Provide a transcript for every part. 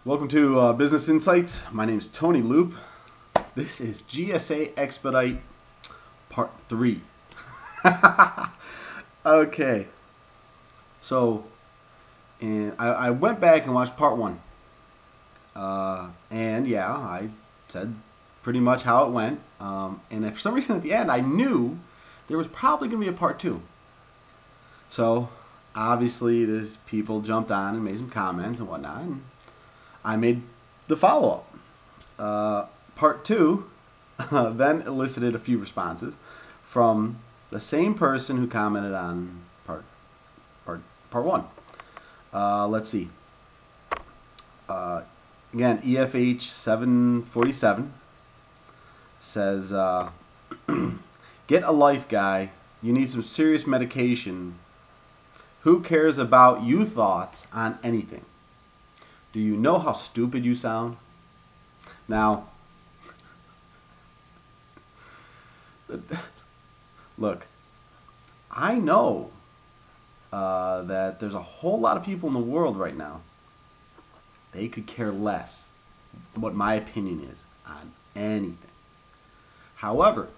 Welcome to Business Insights. My name is Tony Loop. This is GSA Expedite Part 3. Okay. So, I went back and watched Part 1. And yeah, I said pretty much how it went. And for some reason at the end, I knew there was probably going to be a Part 2. So, obviously, there's people jumped on and made some comments and whatnot. And I made the follow-up. Part 2 then elicited a few responses from the same person who commented on part 1. Let's see. Again, EFH 747 says, get a life, guy. You need some serious medication. Who cares about you thoughts on anything? Do you know how stupid you sound? Now, look, I know that there's a whole lot of people in the world right now. They could care less what my opinion is on anything. However,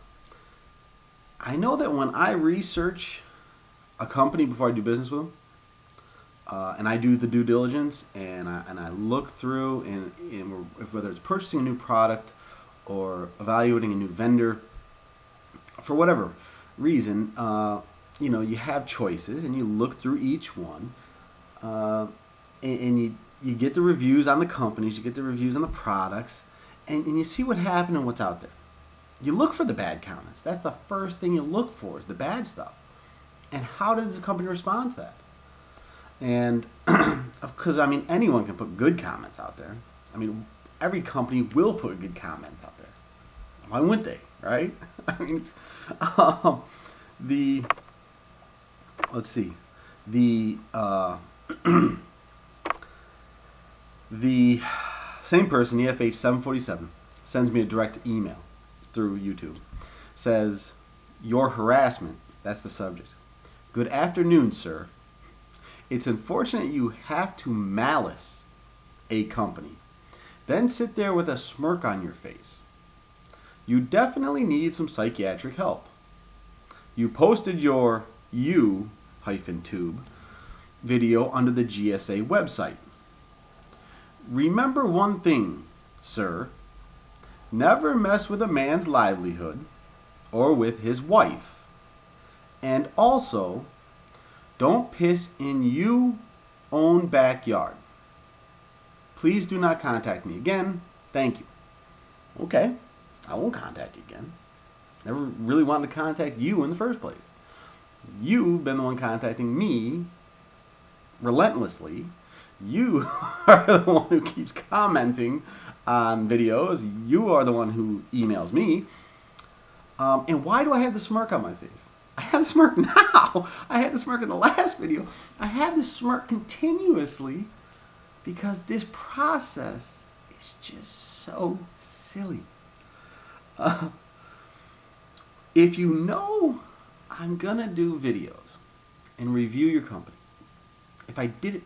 I know that when I research a company before I do business with them, and I do the due diligence, and I look through, and whether it's purchasing a new product or evaluating a new vendor, for whatever reason, you have choices, and you look through each one, and you get the reviews on the companies, you get the reviews on the products, and you see what happened and what's out there. You look for the bad comments. That's the first thing you look for, is the bad stuff. And how does the company respond to that? And because, I mean, anyone can put good comments out there. I mean, every company will put good comments out there. Why wouldn't they, right? I mean, let's see. The same person, EFH 747, sends me a direct email through YouTube. Says, your harassment, that's the subject. Good afternoon, sir. It's unfortunate you have to malice a company, then sit there with a smirk on your face. You definitely need some psychiatric help. You posted your U-tube video under the GSA website. Remember one thing, sir. Never mess with a man's livelihood or with his wife. And also, don't piss in you own backyard. Please do not contact me again. Thank you. Okay, I won't contact you again. Never really wanted to contact you in the first place. You've been the one contacting me relentlessly. You are the one who keeps commenting on videos. You are the one who emails me. And why do I have the smirk on my face? I have the smirk now. I had the smirk in the last video. I have the smirk continuously because this process is just so silly. If you know I'm going to do videos and review your company, if I did it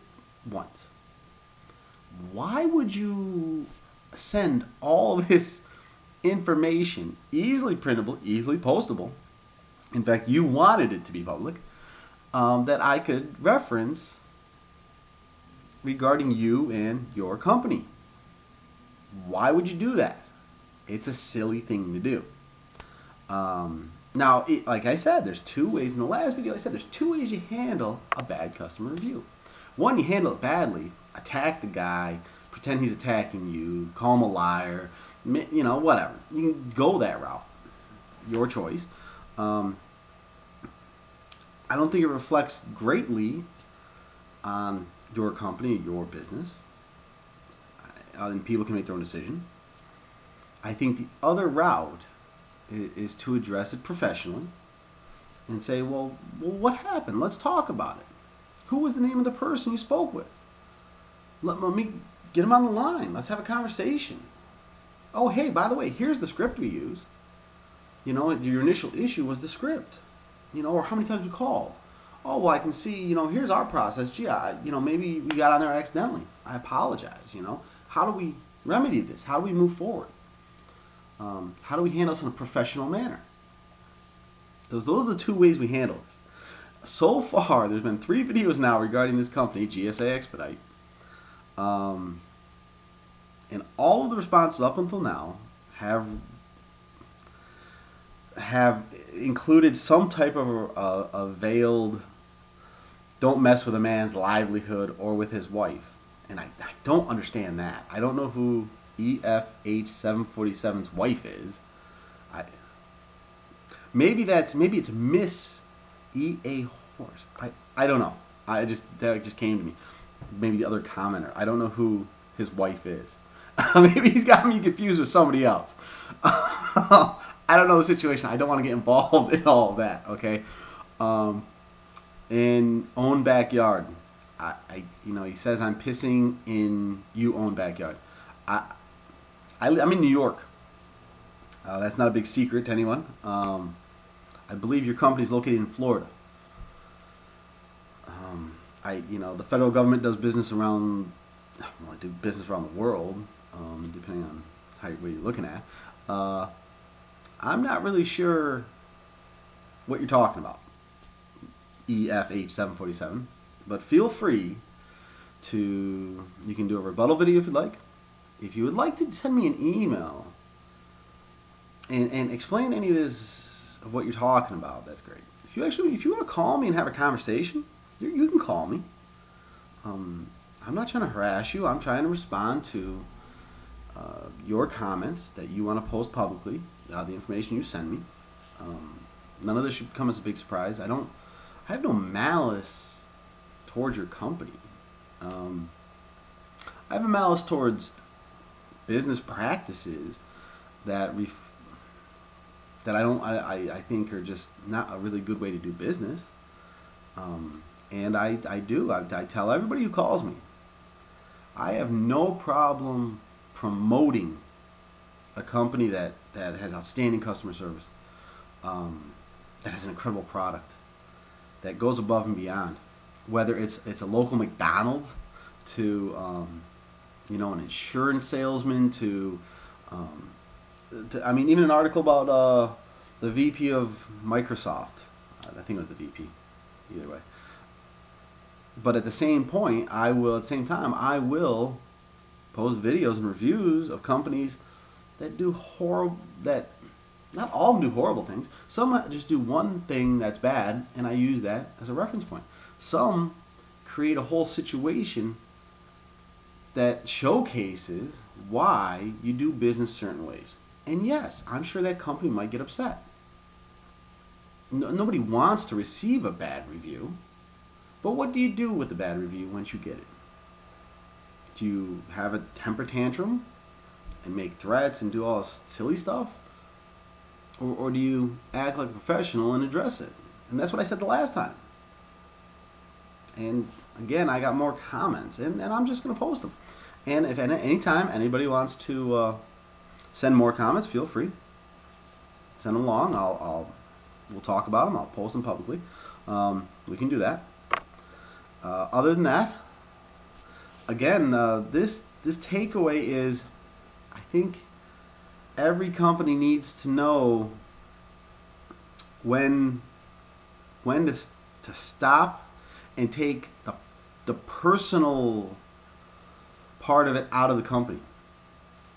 once, why would you send all this information, easily printable, easily postable? In fact, you wanted it to be public, that I could reference regarding you and your company. Why would you do that? It's a silly thing to do. Now, like I said, there's two ways. In the last video, I said there's two ways you handle a bad customer review. One, you handle it badly, attack the guy, pretend he's attacking you, call him a liar, whatever. You can go that route. Your choice. I don't think it reflects greatly on your company, your business, and people can make their own decision. I think the other route is to address it professionally and say, well, what happened? Let's talk about it. Who was the name of the person you spoke with? Let me get him on the line. Let's have a conversation. Oh, hey, by the way, here's the script we use. Your initial issue was the script. Or how many times you called. Oh, well, I can see, here's our process. Gee, maybe we got on there accidentally. I apologize, how do we remedy this? How do we move forward? How do we handle this in a professional manner? Those are the two ways we handle this. So far, there's been 3 videos now regarding this company, GSA Expedite. And all of the responses up until now have included some type of a veiled, don't mess with a man's livelihood or with his wife. And I don't understand that. I don't know who EFH 747's wife is. Maybe it's Miss EA Horse. I don't know. That just came to me. Maybe the other commenter. I don't know who his wife is. Maybe he's got me confused with somebody else. I don't know the situation. I don't want to get involved in all of that. Okay. In own backyard. He says I'm pissing in you own backyard. I'm in New York. That's not a big secret to anyone. I believe your company is located in Florida. The federal government does business around, I do business around the world, depending on what you're looking at. I'm not really sure what you're talking about, EFH 747, but feel free to, you can do a rebuttal video if you'd like. If you would like to send me an email and explain any of this, of what you're talking about, that's great. If you want to call me and have a conversation, you can call me. I'm not trying to harass you. I'm trying to respond to your comments that you want to post publicly, the information you send me. None of this should come as a big surprise. I have no malice towards your company. I have a malice towards business practices that I think are just not a really good way to do business. And I tell everybody who calls me, I have no problem promoting a company that has outstanding customer service, that has an incredible product, that goes above and beyond. Whether it's a local McDonald's to an insurance salesman to even an article about the VP of Microsoft. I think it was the VP. Either way. But at the same time, I will post videos and reviews of companies that do not all of them do horrible things. Some just do one thing that's bad, and I use that as a reference point. Some create a whole situation that showcases why you do business certain ways. And yes, I'm sure that company might get upset. Nobody wants to receive a bad review. But what do you do with the bad review once you get it? Do you have a temper tantrum and make threats and do all this silly stuff? Or do you act like a professional and address it? And that's what I said the last time. And again, I got more comments, and I'm just going to post them. And if at any time anybody wants to send more comments, feel free. Send them along. We'll talk about them. I'll post them publicly. We can do that. Other than that, again, this takeaway is, I think every company needs to know when to stop and take the personal part of it out of the company.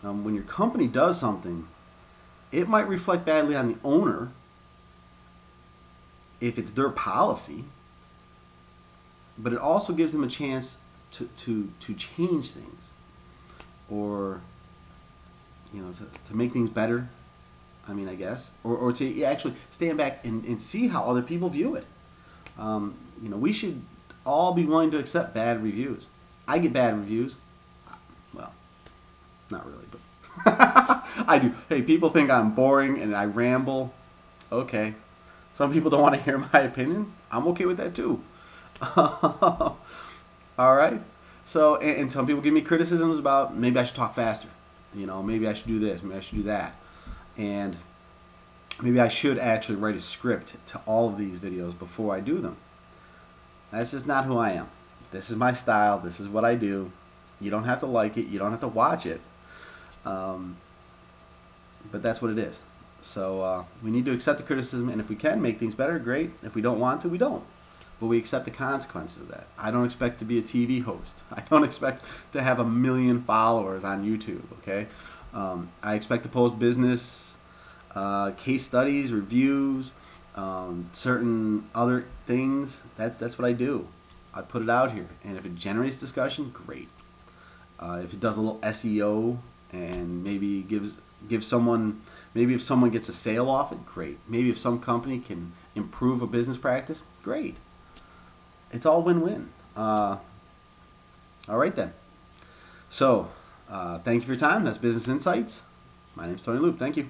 When your company does something, it might reflect badly on the owner if it's their policy, but it also gives them a chance to change things, or to make things better. I guess, or to actually stand back and see how other people view it. We should all be willing to accept bad reviews. I get bad reviews. Well, not really, but I do. Hey, people think I'm boring and I ramble. Okay. Some people don't want to hear my opinion. I'm okay with that too. All right. So, and some people give me criticisms about maybe I should talk faster. Maybe I should do this, maybe I should do that. And maybe I should actually write a script to all of these videos before I do them. That's just not who I am. This is my style. This is what I do. You don't have to like it. You don't have to watch it. But that's what it is. So we need to accept the criticism, and if we can make things better, great. If we don't want to, we don't. But we accept the consequences of that. I don't expect to be a TV host. I don't expect to have 1 million followers on YouTube, okay? I expect to post business, case studies, reviews, certain other things. That's what I do. I put it out here. And if it generates discussion, great. If it does a little SEO and maybe gives someone, maybe if someone gets a sale off it, great. Maybe if some company can improve a business practice, great. It's all win-win. All right then. So, thank you for your time. That's Business Insights. My name is Tony Loop. Thank you.